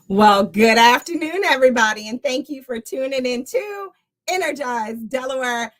Well, good afternoon, everybody, and thank you for tuning in to Energize Delaware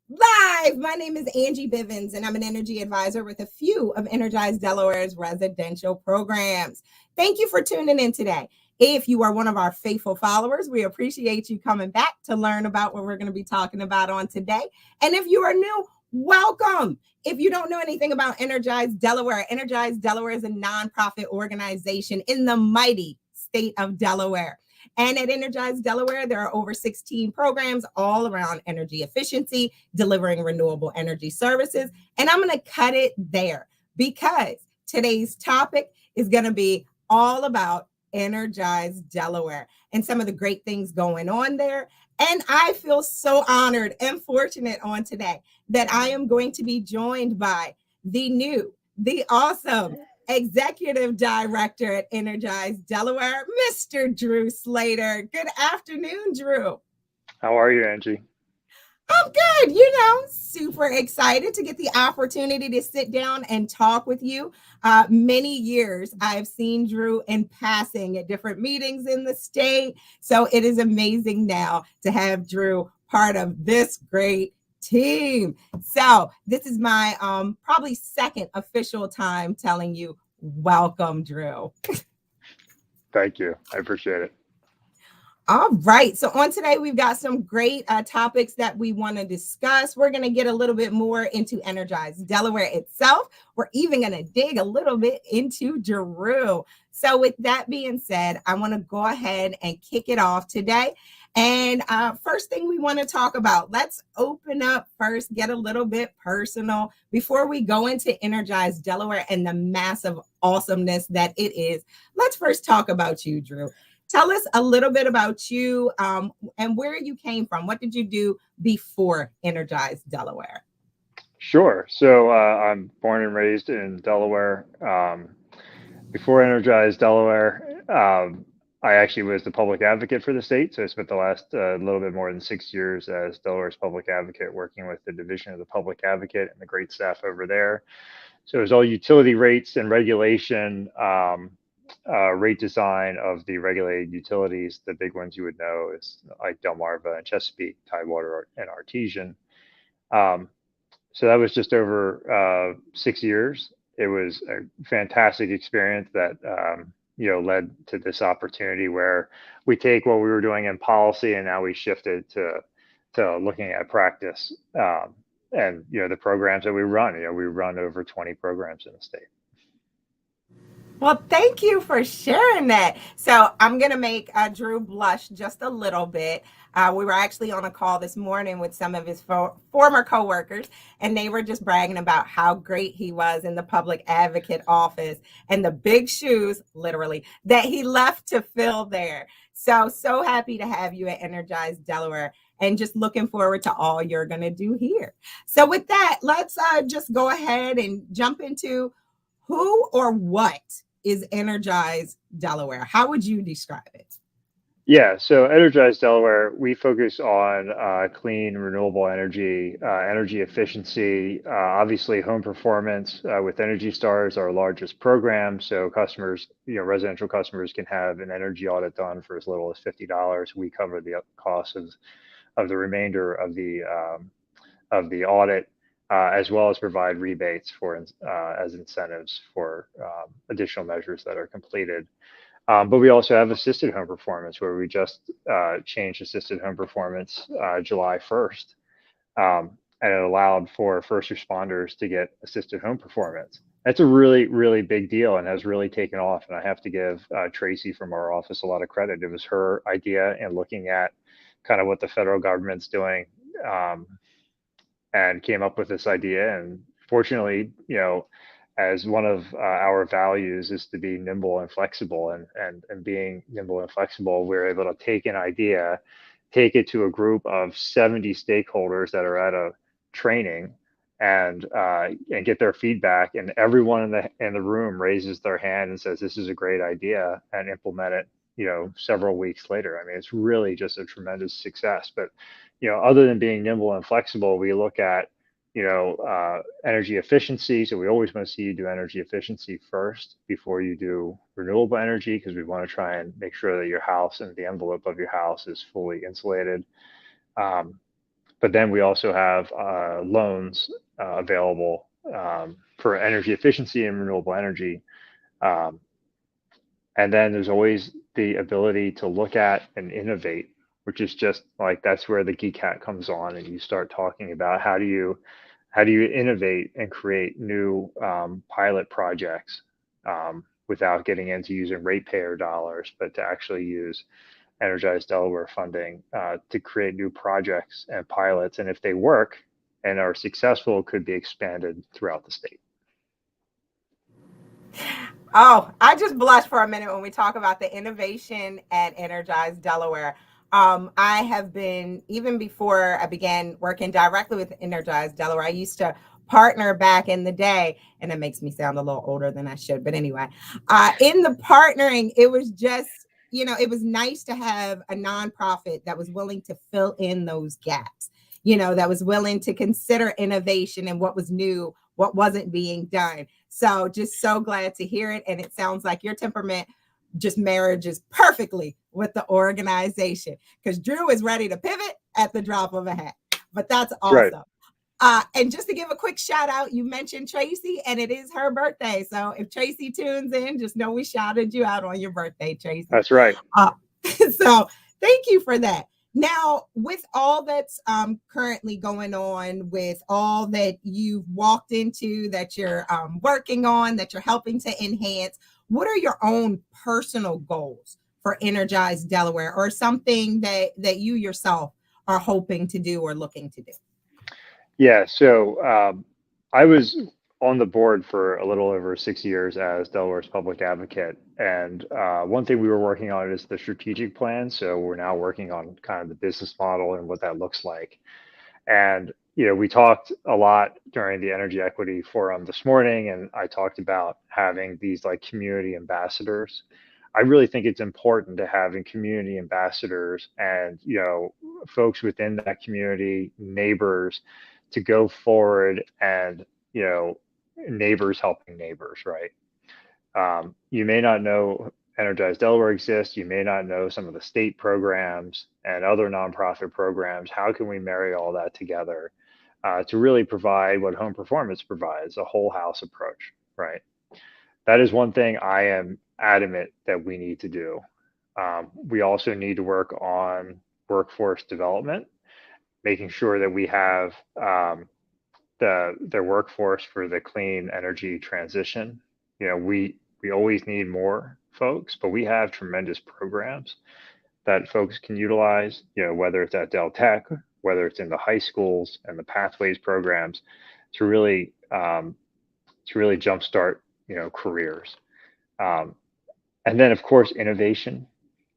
Live. My name is Angie Bivens, and I'm an energy advisor with a few of Energize Delaware's residential programs. Thank you for tuning in today. If you are one of our faithful followers, we appreciate you coming back to learn about what we're going to be talking about on today. And if you are new, welcome. If you don't know anything about Energize Delaware is a nonprofit organization in the mighty state of Delaware. And at Energize Delaware, there are over 16 programs all around energy efficiency, delivering renewable energy services. And I'm going to cut it there because today's topic is going to be all about Energize Delaware and some of the great things going on there. And I feel so honored and fortunate on today that I am going to be joined by the new, the awesome Executive Director at Energize Delaware, Mr. Drew Slater. Good afternoon, Drew. How are you, Angie? I'm good. Super excited to get the opportunity to sit down and talk with you. Many years I've seen Drew in passing at different meetings in the state. So it is amazing now to have Drew part of this great team. So this is my probably second official time telling you welcome, Drew. Thank you. I appreciate it. All right. So on today, we've got some great topics that we want to discuss. We're going to get a little bit more into Energize Delaware itself. We're even going to dig a little bit into Drew. So with that being said, I want to go ahead and kick it off today. And first thing we want to talk about, let's open up first, get a little bit personal before we go into Energize Delaware and the massive awesomeness that it is. Let's first talk about you, Drew. Tell us a little bit about you and where you came from. What did you do before Energize Delaware? Sure. So I'm born and raised in Delaware. Before Energize Delaware, I actually was the public advocate for the state. So I spent the last little bit more than 6 years as Delaware's public advocate, working with the Division of the Public Advocate and the great staff over there. So it was all utility rates and regulation. Rate design of the regulated utilities. The big ones you would know is like Delmarva and Chesapeake, Tidewater, and Artesian. So that was just over 6 years. It was a fantastic experience that led to this opportunity where we take what we were doing in policy and now we shifted to looking at practice. And the programs that we run. We run over 20 programs in the state. Well, thank you for sharing that. So I'm going to make Drew blush just a little bit. We were actually on a call this morning with some of his former coworkers, and they were just bragging about how great he was in the public advocate office and the big shoes, literally, that he left to fill there. So happy to have you at Energize Delaware and just looking forward to all you're going to do here. So with that, let's just go ahead and jump into who or what is Energize Delaware? How would you describe it? Yeah, so Energize Delaware, we focus on clean, renewable energy, energy efficiency, obviously home performance with Energy Stars, our largest program. So customers, residential customers can have an energy audit done for as little as $50. We cover the cost of the remainder of the audit. As well as provide rebates for as incentives for additional measures that are completed. But we also have assisted home performance, where we just changed assisted home performance July 1st, and it allowed for first responders to get assisted home performance. That's a really, really big deal and has really taken off. And I have to give Tracy from our office a lot of credit. It was her idea in looking at kind of what the federal government's doing. And came up with this idea. And fortunately, as one of our values is to be nimble and flexible, and being nimble and flexible, we're able to take an idea, take it to a group of 70 stakeholders that are at a training, and get their feedback. And everyone in the room raises their hand and says, "This is a great idea," and implement it. Several weeks later. I mean, it's really just a tremendous success. But other than being nimble and flexible, we look at energy efficiency. So we always want to see you do energy efficiency first before you do renewable energy, because we want to try and make sure that your house and the envelope of your house is fully insulated. But then we also have loans available for energy efficiency and renewable energy. And then there's always the ability to look at and innovate, which is just like, that's where the geek hat comes on, and you start talking about how do you innovate and create new pilot projects without getting into using ratepayer dollars, but to actually use Energize Delaware funding to create new projects and pilots. And if they work and are successful, could be expanded throughout the state. Oh, I just blush for a minute when we talk about the innovation at Energize Delaware. I have been, even before I began working directly with Energize Delaware, I used to partner back in the day, and it makes me sound a little older than I should. But anyway, in the partnering, it was just, it was nice to have a nonprofit that was willing to fill in those gaps, that was willing to consider innovation and what was new, what wasn't being done. So just so glad to hear it. And it sounds like your temperament just marriages perfectly with the organization, because Drew is ready to pivot at the drop of a hat. But that's awesome. Right. And just to give a quick shout out, you mentioned Tracy, and it is her birthday. So if Tracy tunes in, just know we shouted you out on your birthday, Tracy. That's right. So thank you for that. Now, with all that's currently going on, with all that you've walked into, that you're working on, that you're helping to enhance, what are your own personal goals for Energize Delaware, or something that you yourself are hoping to do or looking to do? Yeah, so I was on the board for a little over 6 years as Delaware's public advocate. And one thing we were working on is the strategic plan. So we're now working on kind of the business model and what that looks like. And, we talked a lot during the Energy Equity Forum this morning, and I talked about having these like community ambassadors. I really think it's important to having community ambassadors and, folks within that community, neighbors, to go forward and, neighbors helping neighbors, right? You may not know Energize Delaware exists. You may not know some of the state programs and other nonprofit programs. How can we marry all that together to really provide what home performance provides, a whole house approach, right? That is one thing I am adamant that we need to do. We also need to work on workforce development, making sure that we have the workforce for the clean energy transition. We always need more folks, but we have tremendous programs that folks can utilize, whether it's at Del Tech, whether it's in the high schools and the pathways programs, to really jumpstart, careers. And then, of course, innovation.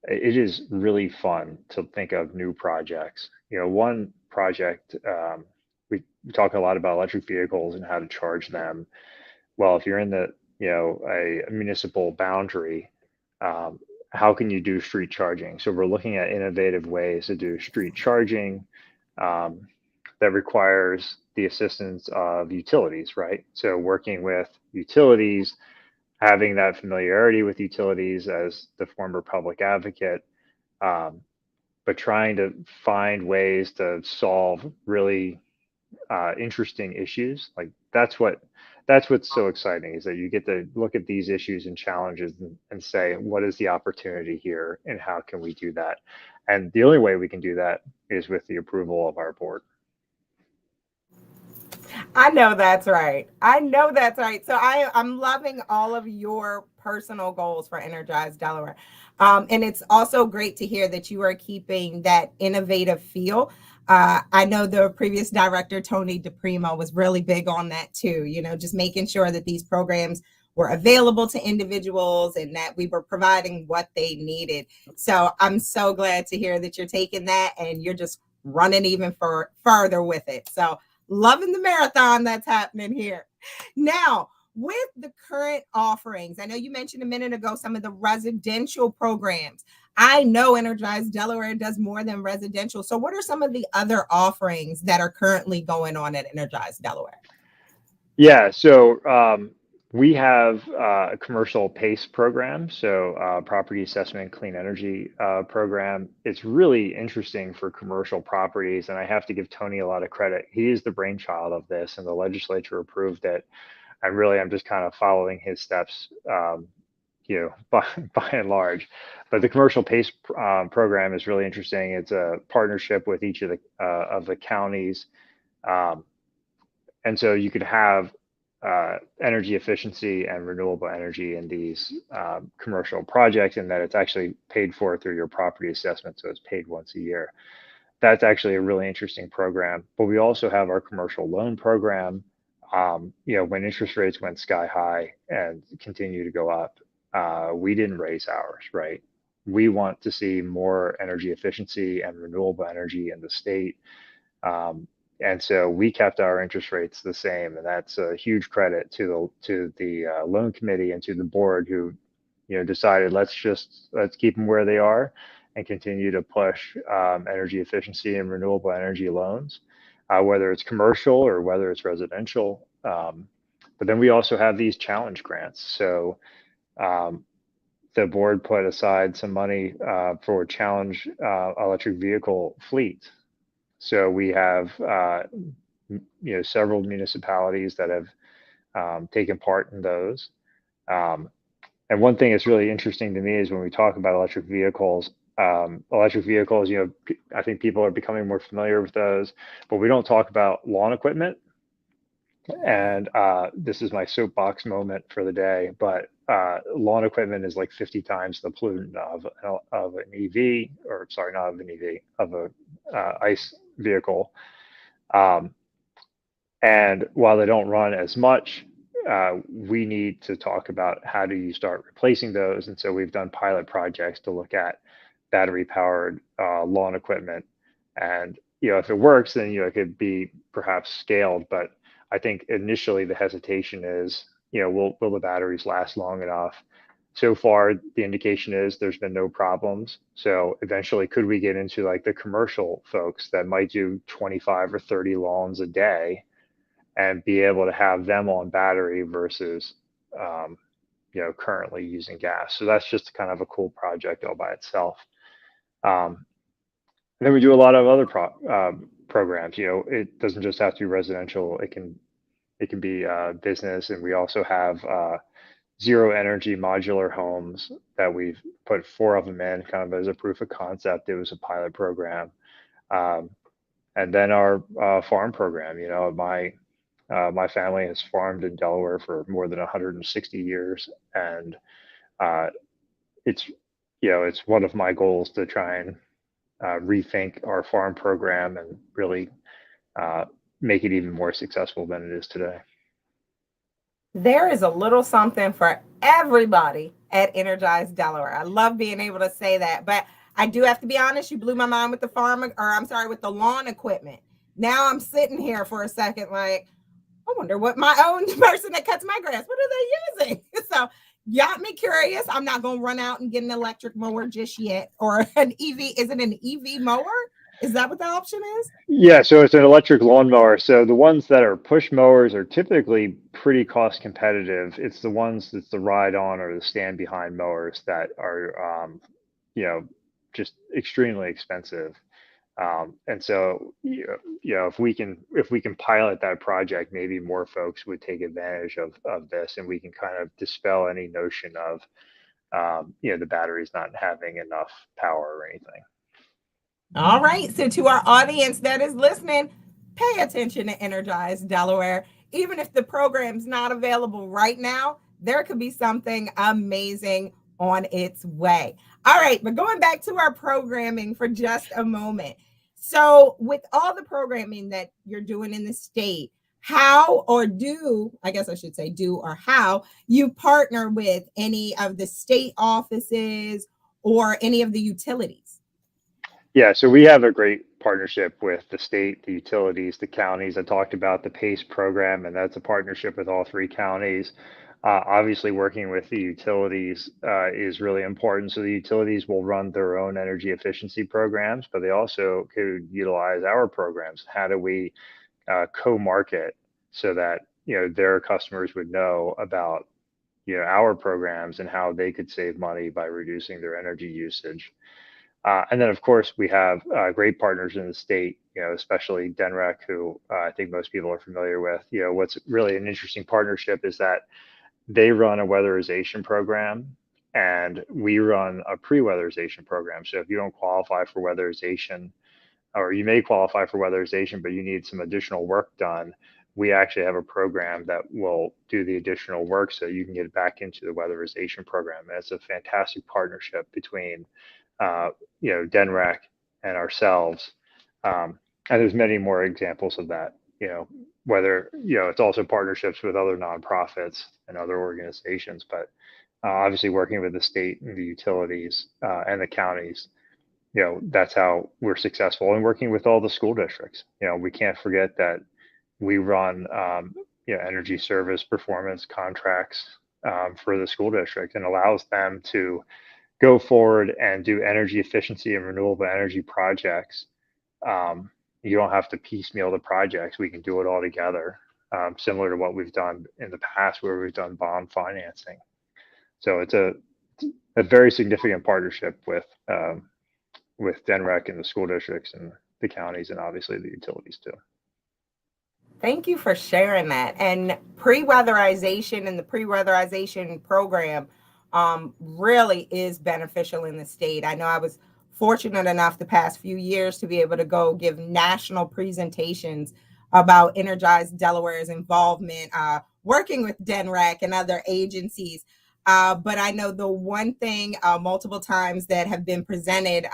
It is really fun to think of new projects. One project, we talk a lot about electric vehicles and how to charge them. Well, if you're in the, a municipal boundary, how can you do street charging? So we're looking at innovative ways to do street charging that requires the assistance of utilities, right? So working with utilities, having that familiarity with utilities as the former public advocate, but trying to find ways to solve really interesting issues. Like that's what's so exciting, is that you get to look at these issues and challenges and say, what is the opportunity here and how can we do that? And the only way we can do that is with the approval of our board. I know that's right. So I'm loving all of your personal goals for Energize Delaware. And it's also great to hear that you are keeping that innovative feel. I know the previous director, Tony DePrimo, was really big on that too, just making sure that these programs were available to individuals and that we were providing what they needed. So I'm so glad to hear that you're taking that and you're just running even further with it. So loving the marathon that's happening here. Now, with the current offerings, I know you mentioned a minute ago some of the residential programs. I know Energize Delaware does more than residential. So what are some of the other offerings that are currently going on at Energize Delaware? Yeah, so we have a commercial PACE program, so Property Assessment Clean Energy program. It's really interesting for commercial properties, and I have to give Tony a lot of credit. He is the brainchild of this, and the legislature approved it. And really, I'm just kind of following his steps, by and large. But the commercial PACE program is really interesting. It's a partnership with each of the counties. Um, and so you could have energy efficiency and renewable energy in these commercial projects, and that it's actually paid for through your property assessment. So it's paid once a year. That's actually a really interesting program. But we also have our commercial loan program. When interest rates went sky high and continue to go up, we didn't raise ours, right? We want to see more energy efficiency and renewable energy in the state. And so we kept our interest rates the same, and that's a huge credit to the loan committee and to the board who, decided let's keep them where they are and continue to push energy efficiency and renewable energy loans, whether it's commercial or whether it's residential. But then we also have these challenge grants. So the board put aside some money for challenge electric vehicle fleet. So we have, several municipalities that have taken part in those. And one thing that's really interesting to me is when we talk about electric vehicles, I think people are becoming more familiar with those, but we don't talk about lawn equipment. And this is my soapbox moment for the day, but lawn equipment is like 50 times the pollutant of an EV, or sorry, not of an EV, of a ICE vehicle. And while they don't run as much, we need to talk about how do you start replacing those. And so we've done pilot projects to look at battery powered lawn equipment. And, if it works, then, it could be perhaps scaled. But I think initially the hesitation is, will the batteries last long enough? So far, the indication is there's been no problems. So eventually, could we get into like the commercial folks that might do 25 or 30 lawns a day and be able to have them on battery versus, currently using gas? So that's just kind of a cool project all by itself. And then we do a lot of other programs. It doesn't just have to be residential. It can be business, and we also have zero energy modular homes that we've put 4 of them in, kind of as a proof of concept. It was a pilot program, and then our farm program. My family has farmed in Delaware for more than 160 years, and it's one of my goals to try and rethink our farm program and really make it even more successful than it is today. There is a little something for everybody at Energize Delaware. I love being able to say that, but I do have to be honest, you blew my mind with with the lawn equipment. Now I'm sitting here for a second like, I wonder what my own person that cuts my grass, what are they using? So got me curious. I'm not going to run out and get an electric mower just yet, or an EV. Is it an EV mower? Is that what the option is? Yeah, so it's an electric lawnmower. So the ones that are push mowers are typically pretty cost competitive. It's the ones that's the ride on or the stand behind mowers that are, just extremely expensive. And so, if we can pilot that project, maybe more folks would take advantage of this, and we can kind of dispel any notion of, the batteries not having enough power or anything. All right. So to our audience that is listening, pay attention to Energize Delaware. Even if the program's not available right now, there could be something amazing on its way. All right. But going back to our programming for just a moment. So with all the programming that you're doing in the state, how you partner with any of the state offices or any of the utilities? Yeah, so we have a great partnership with the state, the utilities, the counties. I talked about the PACE program, and that's a partnership with all 3 counties. Obviously, working with the utilities is really important. So the utilities will run their own energy efficiency programs, but they also could utilize our programs. How do we co-market so that their customers would know about our programs and how they could save money by reducing their energy usage. And then, of course, we have great partners in the state, especially DENREC, who I think most people are familiar with. What's really an interesting partnership is that they run a weatherization program and we run a pre-weatherization program. So if you don't qualify for weatherization, or you may qualify for weatherization, but you need some additional work done, we actually have a program that will do the additional work so you can get back into the weatherization program. And it's a fantastic partnership between DENREC and ourselves. And there's many more examples of that, whether, it's also partnerships with other nonprofits and other organizations, but obviously working with the state and the utilities and the counties, that's how we're successful. And working with all the school districts, we can't forget that we run, energy service performance contracts for the school district, and allows them to go forward and do energy efficiency and renewable energy projects. You don't have to piecemeal the projects. We can do it all together, similar to what we've done in the past where we've done bond financing. So it's a very significant partnership with DENREC and the school districts and the counties, and obviously the utilities too. Thank you for sharing that. And pre-weatherization and the pre-weatherization program really is beneficial in the state. I know I was fortunate enough the past few years to be able to go give national presentations about Energize Delaware's involvement, working with DENREC and other agencies. But I know the one thing multiple times that have been presented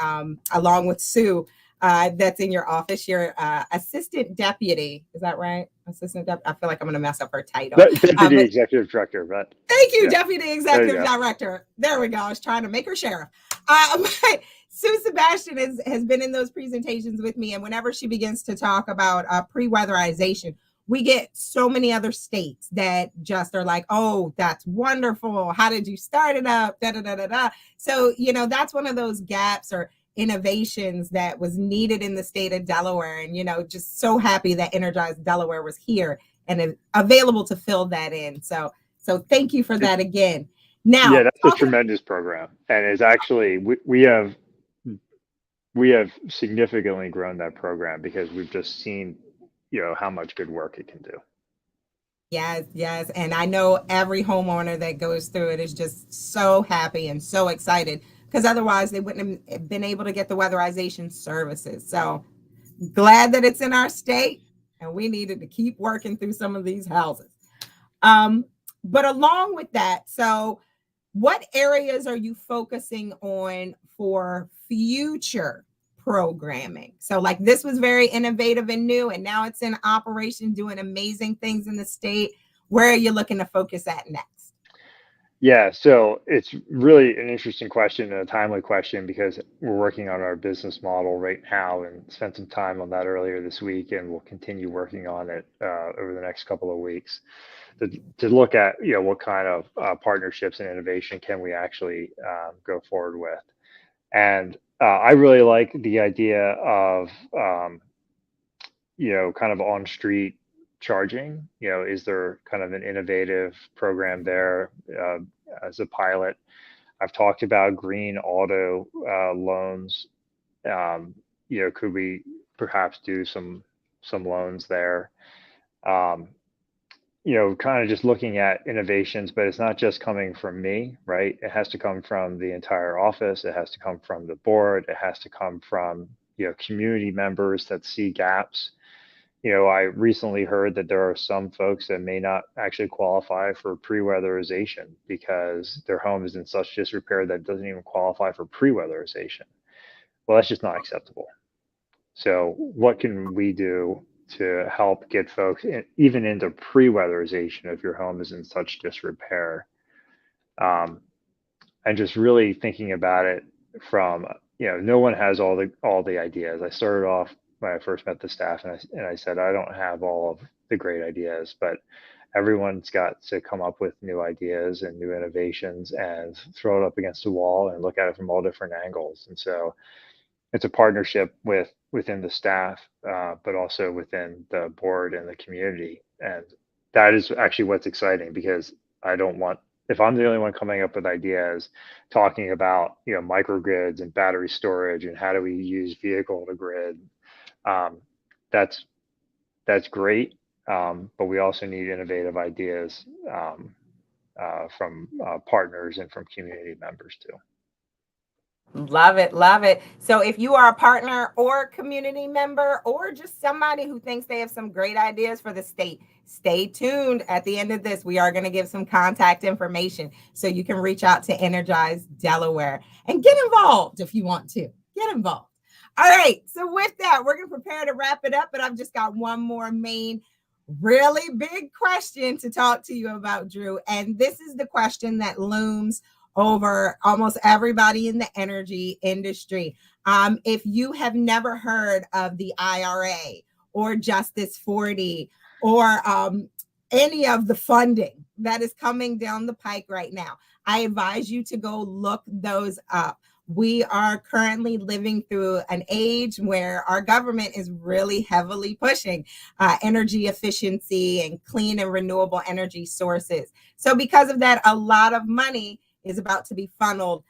along with Sue, that's in your office, your assistant deputy. Is that right? Assistant deputy. I feel like I'm going to mess up her title. Deputy Executive Director, but thank you, Deputy Executive Director. There we go. I was trying to make her sheriff. But Sue Sebastian has been in those presentations with me, and whenever she begins to talk about pre-weatherization, we get so many other states that just are like, oh, that's wonderful. How did you start it up? Da, da, da, da, da. So, that's one of those gaps or innovations that was needed in the state of Delaware. And, just so happy that Energize Delaware was here and available to fill that in. So thank you for that again. Now, yeah, that's a tremendous program. And it's actually, we have significantly grown that program because we've just seen how much good work it can do. Yes. And I know every homeowner that goes through it is just so happy and so excited, because otherwise they wouldn't have been able to get the weatherization services. So glad that it's in our state, and we needed to keep working through some of these houses. But along with that, so what areas are you focusing on for future programming? So like this was very innovative and new, and now it's in operation doing amazing things in the state. Where are you looking to focus at next? Yeah, so it's really an interesting question and a timely question, because we're working on our business model right now and spent some time on that earlier this week, and we'll continue working on it over the next couple of weeks to look at what kind of partnerships and innovation can we actually go forward with. And I really like the idea of kind of on street charging. Is there kind of an innovative program there as a pilot? I've talked about green auto loans. Could we perhaps do some loans there? Kind of just looking at innovations, but it's not just coming from me, right? It has to come from the entire office. It has to come from the board. It has to come from, community members that see gaps. I recently heard that there are some folks that may not actually qualify for pre-weatherization because their home is in such disrepair that it doesn't even qualify for pre-weatherization. Well, that's just not acceptable. So what can we do to help get folks even into pre-weatherization if your home is in such disrepair? And just really thinking about it from, no one has all the ideas. I started off when I first met the staff, and I said, I don't have all of the great ideas, but everyone's got to come up with new ideas and new innovations and throw it up against the wall and look at it from all different angles. And so it's a partnership within the staff, but also within the board and the community. And that is actually what's exciting, because I don't want, if I'm the only one coming up with ideas, talking about, microgrids and battery storage and how do we use vehicle to grid, um, that's great. But we also need innovative ideas from partners and from community members too. Love it. Love it. So if you are a partner or community member or just somebody who thinks they have some great ideas for the state, stay tuned. At the end of this, we are going to give some contact information so you can reach out to Energize Delaware and get involved if you want to. Get involved. All right. So with that, we're going to prepare to wrap it up, but I've just got one more main really big question to talk to you about, Drew. And this is the question that looms over almost everybody in the energy industry. If you have never heard of the IRA or Justice 40 or any of the funding that is coming down the pike right now, I advise you to go look those up. We are currently living through an age where our government is really heavily pushing energy efficiency and clean and renewable energy sources. So because of that, a lot of money is about to be funneled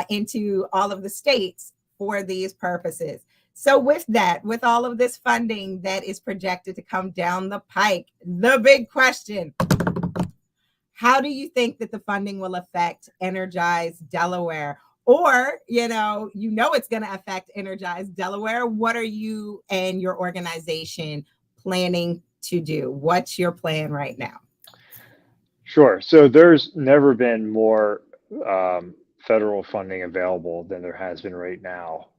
into all of the states for these purposes. So with that, with all of this funding that is projected to come down the pike, the big question, how do you think that the funding will affect Energize Delaware? Or, it's going to affect Energize Delaware. What are you and your organization planning to do? What's your plan right now? Sure. So there's never been more federal funding available than there has been right now,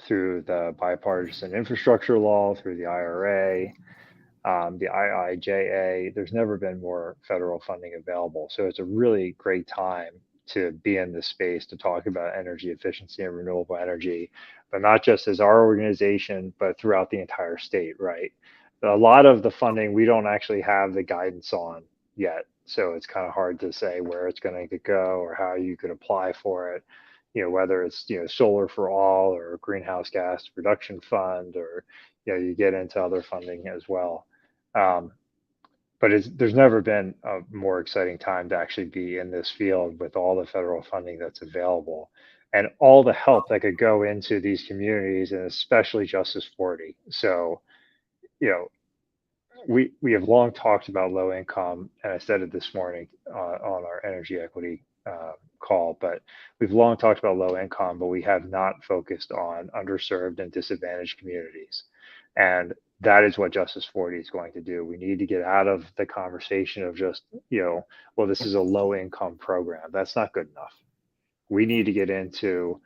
through the bipartisan infrastructure law, through the IRA, the IIJA. There's never been more federal funding available. So it's a really great time to be in this space to talk about energy efficiency and renewable energy, but not just as our organization, but throughout the entire state, right? A lot of the funding we don't actually have the guidance on yet. So it's kind of hard to say where it's going to go or how you could apply for it, whether it's, solar for all or greenhouse gas reduction fund, or, you get into other funding as well. But there's never been a more exciting time to actually be in this field with all the federal funding that's available and all the help that could go into these communities, and especially Justice 40. So, we have long talked about low income, and I said it this morning on our energy equity call, but we've long talked about low income, but we have not focused on underserved and disadvantaged communities. And that is what Justice 40 is going to do. We need to get out of the conversation of just, well, this is a low income program. That's not good enough. We need to get into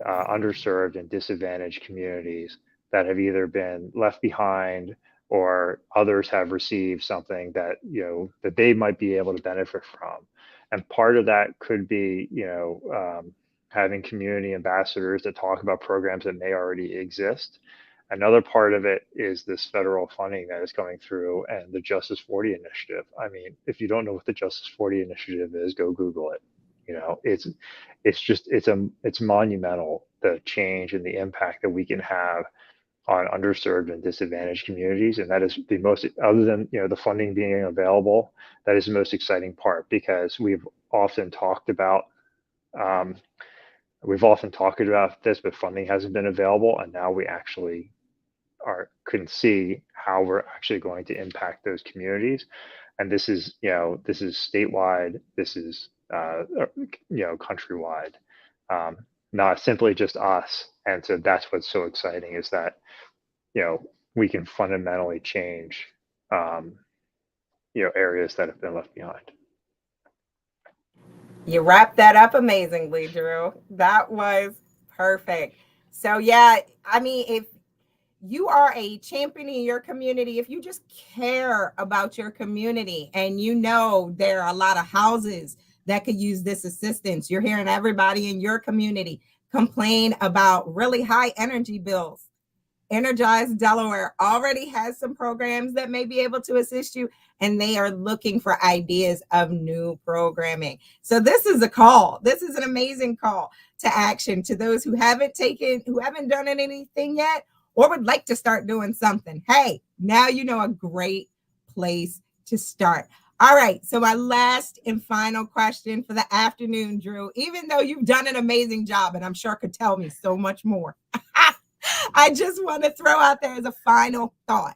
underserved and disadvantaged communities that have either been left behind or others have received something that, that they might be able to benefit from. And part of that could be, having community ambassadors that talk about programs that may already exist. Another part of it is this federal funding that is coming through and the Justice 40 initiative. I mean, if you don't know what the Justice 40 initiative is, go Google it. It's monumental, the change and the impact that we can have on underserved and disadvantaged communities. And that is the most, other than, the funding being available, that is the most exciting part, because we've often talked about this, but funding hasn't been available. And now we actually can see how we're actually going to impact those communities. And this is statewide, this is, countrywide, not simply just us. And so that's what's so exciting, is that, we can fundamentally change, areas that have been left behind. You wrapped that up amazingly, Drew. That was perfect. So yeah, I mean, if you are a champion in your community, if you just care about your community and there are a lot of houses that could use this assistance, you're hearing everybody in your community complain about really high energy bills. Energize Delaware already has some programs that may be able to assist you, and they are looking for ideas of new programming. So this is a call. This is an amazing call to action to those who haven't done anything yet, or would like to start doing something. Hey, now you know a great place to start. All right, so my last and final question for the afternoon, Drew, even though you've done an amazing job, and I'm sure could tell me so much more, I just want to throw out there as a final thought.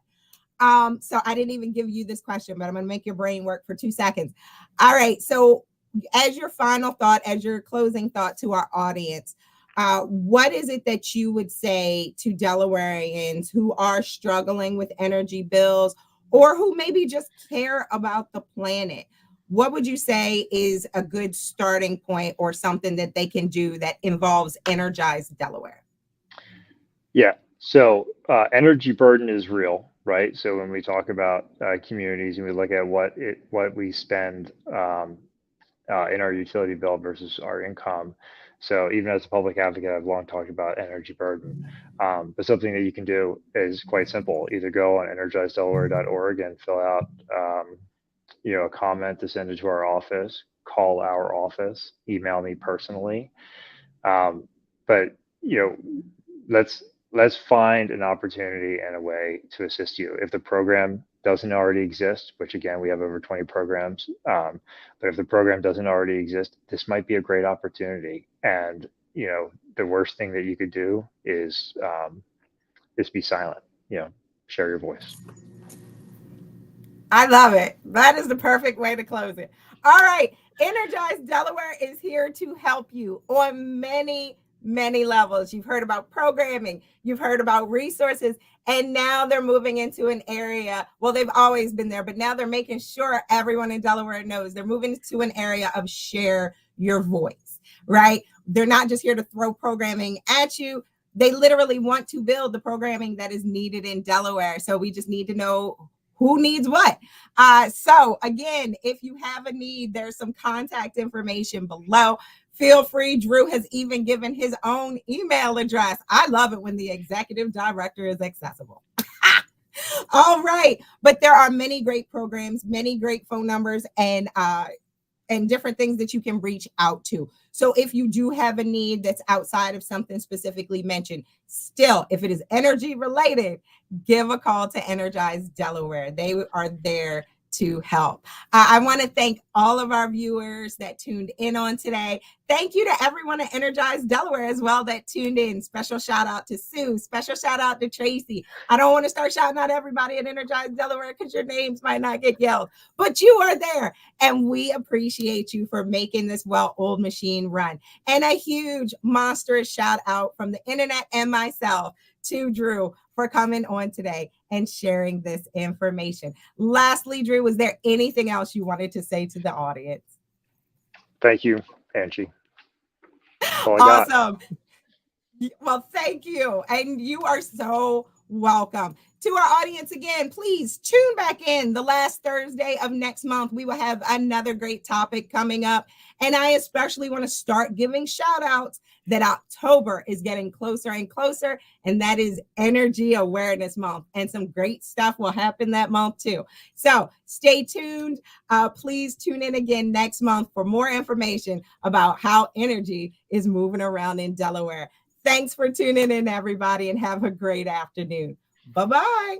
So I didn't even give you this question, but I'm going to make your brain work for 2 seconds. All right, so as your final thought, as your closing thought to our audience, what is it that you would say to Delawareans who are struggling with energy bills, or who maybe just care about the planet? What would you say is a good starting point or something that they can do that involves Energize Delaware? Yeah. So energy burden is real, right? So when we talk about communities and we look at what we spend in our utility bill versus our income. So even as a public advocate, I've long talked about energy burden. But something that you can do is quite simple. Either go on energizedelaware.org and fill out a comment to send it to our office, call our office, email me personally. But let's find an opportunity and a way to assist you. If the program doesn't already exist, which again, we have over 20 programs, but if the program doesn't already exist, this might be a great opportunity. And, the worst thing that you could do is be silent, share your voice. I love it. That is the perfect way to close it. All right. Energize Delaware is here to help you on many levels. You've heard about programming, you've heard about resources, and now they're moving into an area. Well, they've always been there, but now they're making sure everyone in Delaware knows. They're moving to an area of share your voice, right? They're not just here to throw programming at you. They literally want to build the programming that is needed in Delaware. So we just need to know who needs what. So again, if you have a need, there's some contact information below. Feel free. Drew has even given his own email address. I love it when the executive director is accessible. All right. But there are many great programs, many great phone numbers, and different things that you can reach out to. So if you do have a need that's outside of something specifically mentioned, still, if it is energy related, give a call to Energize Delaware. They are there to help. I want to thank all of our viewers that tuned in on today. Thank you to everyone at Energize Delaware as well that tuned in. Special shout out to Sue. Special shout out to Tracy. I don't want to start shouting out everybody at Energize Delaware because your names might not get yelled, but you are there. And we appreciate you for making this well-oiled machine run. And a huge monstrous shout out from the internet and myself to Drew for coming on today and sharing this information. Lastly, Drew, was there anything else you wanted to say to the audience? Thank you, Angie. Awesome. Well, thank you. And you are so welcome. To our audience again, please tune back in the last Thursday of next month. We will have another great topic coming up. And I especially want to start giving shout outs that October is getting closer and closer. And that is Energy Awareness Month. And some great stuff will happen that month too. So stay tuned. Please tune in again next month for more information about how energy is moving around in Delaware. Thanks for tuning in, everybody, and have a great afternoon. Bye-bye.